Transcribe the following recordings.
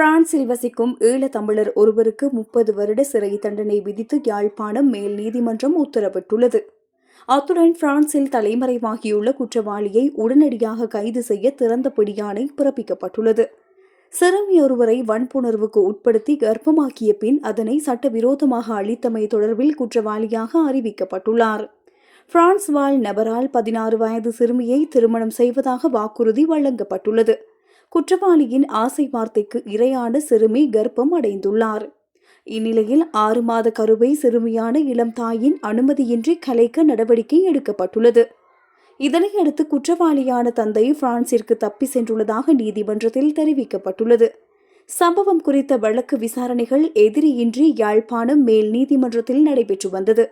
பிரான்சில் வசிக்கும் ஈழத்தமிழர் ஒருவருக்கு 30 வருட சிறை தண்டனை விதித்து யாழ்ப்பாணம் மேல் நீதிமன்றம் உத்தரவிட்டுள்ளது. அத்துடன் பிரான்சில் தலைமறைவாகியுள்ள குற்றவாளியை உடனடியாக கைது செய்ய திறந்த பிடியாணை பிறப்பிக்கப்பட்டுள்ளது. சிறுமியொருவரை வன்புணர்வுக்கு உட்படுத்தி கர்ப்பமாக்கிய பின் அதனை சட்டவிரோதமாக அளித்தமை தொடர்பில் குற்றவாளியாக அறிவிக்கப்பட்டுள்ளார். பிரான்ஸ் வாழ் நபரால் 16 வயது சிறுமியை திருமணம் செய்வதாக வாக்குறுதி வழங்கப்பட்டுள்ளது. குற்றவாளியின் ஆசை வார்த்தைக்கு இரையான சிறுமி கர்ப்பம் அடைந்துள்ளார். இந்நிலையில் 6 மாத கருவை சிறுமியான இளம் தாயின் அனுமதியின்றி கலைக்க நடவடிக்கை எடுக்கப்பட்டுள்ளது. இதனையடுத்து குற்றவாளியான தந்தை பிரான்சிற்கு தப்பி சென்றுள்ளதாக நீதிமன்றத்தில் தெரிவிக்கப்பட்டுள்ளது. சம்பவம் குறித்த வழக்கு விசாரணைகள் எதிரியின்றி யாழ்ப்பாணம் மேல் நீதிமன்றத்தில் நடைபெற்று வந்தது.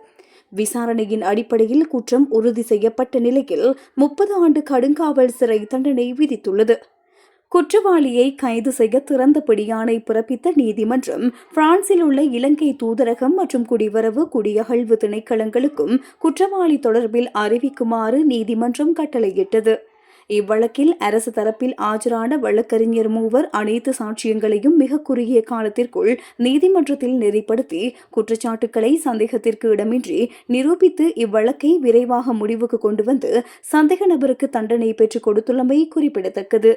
விசாரணையின் அடிப்படையில் குற்றம் உறுதி செய்யப்பட்ட நிலையில் 30 ஆண்டு கடுங்காவல் சிறை தண்டனை விதித்துள்ளது. குற்றவாளியை கைது செய்ய திறந்த பிடியாணை பிறப்பித்த நீதிமன்றம் பிரான்சில் உள்ள இலங்கை தூதரகம் மற்றும் குடிவரவு குடியகழ்வு திணைக்களங்களுக்கும் குற்றவாளி தொடர்பில் அறிவிக்குமாறு நீதிமன்றம் கட்டளையிட்டது. இவ்வழக்கில் அரசு தரப்பில் ஆஜரான வழக்கறிஞர் மூவர் அனைத்து சாட்சியங்களையும் மிக குறுகிய காலத்திற்குள் நீதிமன்றத்தில் நெறிப்படுத்தி குற்றச்சாட்டுக்களை சந்தேகத்திற்கு இடமின்றி நிரூபித்து இவ்வழக்கை விரைவாக முடிவுக்கு கொண்டு வந்து சந்தேக நபருக்கு தண்டனை பெற்றுக் கொடுத்துள்ளமை குறிப்பிடத்தக்கது.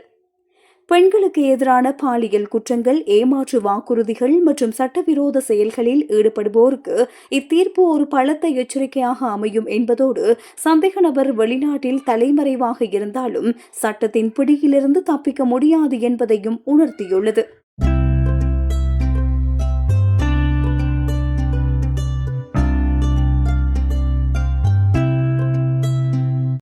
பெண்களுக்கு எதிரான பாலியல் குற்றங்கள், ஏமாற்று வாக்குறுதிகள் மற்றும் சட்டவிரோத செயல்களில் ஈடுபடுவோருக்கு இத்தீர்ப்பு ஒரு பலத்த எச்சரிக்கையாக அமையும் என்பதோடு சந்தேக நபர் வெளிநாட்டில் தலைமறைவாக இருந்தாலும் சட்டத்தின் பிடியிலிருந்து தப்பிக்க முடியாது என்பதையும் உணர்த்தியுள்ளது.